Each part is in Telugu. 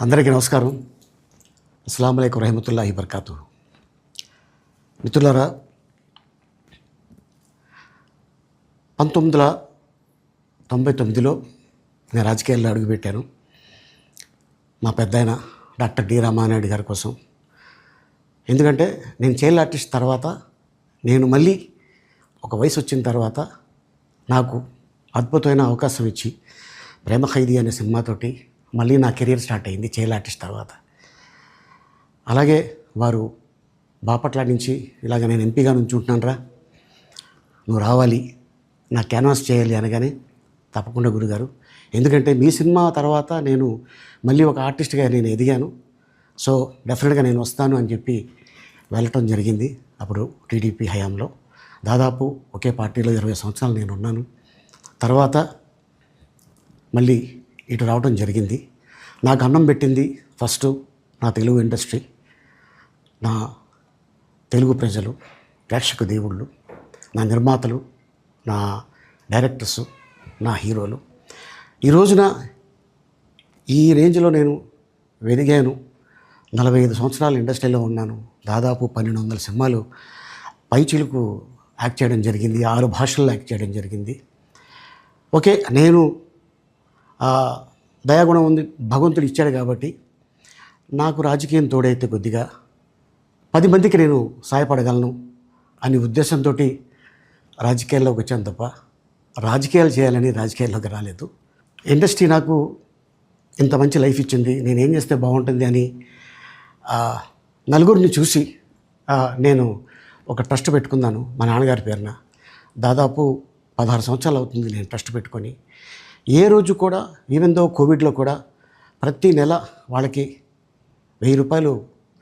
అందరికీ నమస్కారం. అస్సలాము అలైకుం రహమతుల్లాహి బర్కాతు. మిత్రులారా, 1999లో నేను రాజకీయాల్లో అడుగుపెట్టాను. మా పెద్దాయన డాక్టర్ డి రామానాయుడు గారి కోసం. ఎందుకంటే నేను చైల్డ్ ఆర్టిస్ట్ తర్వాత నేను మళ్ళీ ఒక వయసు వచ్చిన తర్వాత నాకు అద్భుతమైన అవకాశం ఇచ్చి ప్రేమ ఖైదీ అనే సినిమాతోటి మళ్ళీ నా కెరీర్ స్టార్ట్ అయింది చైల్డ్ ఆర్టిస్ట్ తర్వాత. అలాగే వారు బాపట్ల నుంచి ఇలాగ నేను ఎంపీగా నుంచి ఉంటున్నాను, నువ్వు రావాలి, నా క్యాన్వాస్ చేయాలి అనగానే తప్పకుండా గురుగారు, ఎందుకంటే మీ సినిమా తర్వాత నేను మళ్ళీ ఒక ఆర్టిస్ట్గా నేను ఎదిగాను, సో డెఫినెట్గా నేను వస్తాను అని చెప్పి వెళ్ళటం జరిగింది. అప్పుడు టీడీపీ హయాంలో దాదాపు ఒకే పార్టీలో 20 సంవత్సరాలు నేను ఉన్నాను. తర్వాత మళ్ళీ ఇటు రావడం జరిగింది. నాకు అన్నం పెట్టింది ఫస్ట్ నా తెలుగు ఇండస్ట్రీ, నా తెలుగు ప్రజలు, ప్రేక్షక దేవుళ్ళు, నా నిర్మాతలు, నా డైరెక్టర్స్, నా హీరోలు. ఈ రోజున ఈ రేంజ్లో నేను వెదిగాను. 45 సంవత్సరాలు ఇండస్ట్రీలో ఉన్నాను. దాదాపు 1200 సినిమాలు పైచిలకు యాక్ట్ చేయడం జరిగింది. 6 భాషల్లో యాక్ట్ చేయడం జరిగింది. ఓకే, నేను దయాగుణం ఉంది, భగవంతుడు ఇచ్చాడు కాబట్టి నాకు రాజకీయం తోడైతే కొద్దిగా 10 మందికి నేను సహాయపడగలను అనే ఉద్దేశంతో రాజకీయాల్లోకి వచ్చాను తప్ప రాజకీయాలు చేయాలని రాజకీయాల్లోకి రాలేదు. ఇండస్ట్రీ నాకు ఇంత మంచి లైఫ్ ఇచ్చింది, నేనేం చేస్తే బాగుంటుంది అని నలుగురిని చూసి నేను ఒక ట్రస్ట్ పెట్టుకున్నాను మా నాన్నగారి పేరున. దాదాపు 16 సంవత్సరాలు అవుతుంది నేను ట్రస్ట్ పెట్టుకొని. ఏ రోజు కూడా, ఈవెన్ దో కోవిడ్లో కూడా ప్రతి నెల వాళ్ళకి 1000 రూపాయలు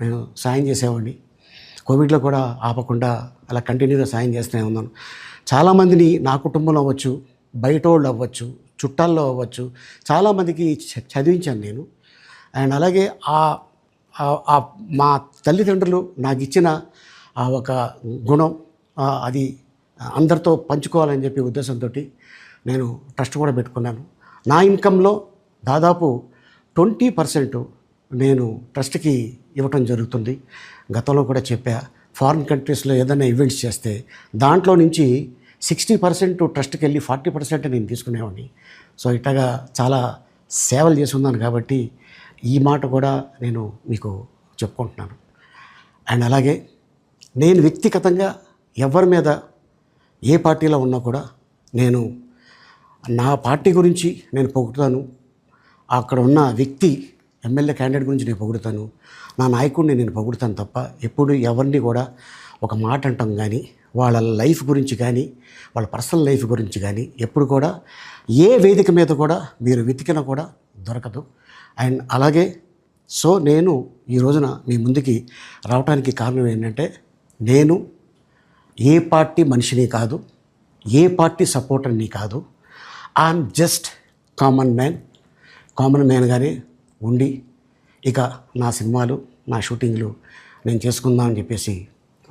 నేను సాయం చేసేవాడిని. కోవిడ్లో కూడా ఆపకుండా అలా కంటిన్యూగా సాయం చేస్తూనే ఉన్నాను. చాలామందిని నా కుటుంబంలో అవ్వచ్చు, బయట వాళ్ళు అవ్వచ్చు, చుట్టాల్లో అవ్వచ్చు, చాలామందికి చదివించాను నేను. అండ్ అలాగే మా తల్లిదండ్రులు నాకు ఇచ్చిన ఆ ఒక గుణం అది అందరితో పంచుకోవాలని చెప్పి ఉద్దేశంతో నేను ట్రస్ట్ కూడా పెట్టుకున్నాను. నా ఇన్కంలో దాదాపు 20% నేను ట్రస్ట్కి ఇవ్వటం జరుగుతుంది. గతంలో కూడా చెప్పా, ఫారిన్ కంట్రీస్లో ఏదైనా ఈవెంట్స్ చేస్తే దాంట్లో నుంచి 60% ట్రస్ట్కి వెళ్ళి 40% నేను తీసుకునేవాడిని. సో ఇట్లాగా చాలా సేవలు చేసి ఉన్నాను కాబట్టి ఈ మాట కూడా నేను మీకు చెప్పుకుంటున్నాను. అండ్ అలాగే నేను వ్యక్తిగతంగా ఎవరి మీద ఏ పార్టీలో ఉన్నా కూడా నేను నా పార్టీ గురించి నేను పొగుడుతాను, అక్కడ ఉన్న వ్యక్తి ఎమ్మెల్యే క్యాండిడేట్ గురించి నేను పొగుడుతాను, నా నాయకుడిని నేను పొగుడుతాను తప్ప ఎప్పుడు ఎవరిని కూడా ఒక మాట అంటాం కానీ వాళ్ళ లైఫ్ గురించి కానీ వాళ్ళ పర్సనల్ లైఫ్ గురించి కానీ ఎప్పుడు కూడా ఏ వేదిక మీద కూడా మీరు వెతికినా కూడా దొరకదు. అండ్ అలాగే సో నేను ఈ రోజున మీ ముందుకి రావడానికి కారణం ఏంటంటే, నేను ఏ పార్టీ మనిషిని కాదు, ఏ పార్టీ సపోర్టర్ని కాదు, ఐఎమ్ జస్ట్ కామన్ మ్యాన్గానే ఉండి ఇక నా సినిమాలు, నా షూటింగ్లు నేను చేసుకుందామని చెప్పేసి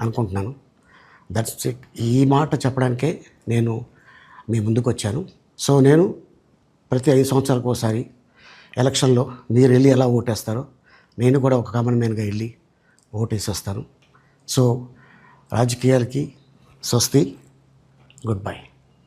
అనుకుంటున్నాను. That's it. ఈ మాట చెప్పడానికే నేను మీ ముందుకు వచ్చాను. సో నేను ప్రతి 5 సంవత్సరాలకు ఒకసారి ఎలక్షన్లో మీరు వెళ్ళి ఎలా ఓటేస్తారో నేను కూడా ఒక కామన్ మ్యాన్గా వెళ్ళి ఓటేసి వస్తాను. సో రాజకీయాలకి స్వస్తి, గుడ్ బై.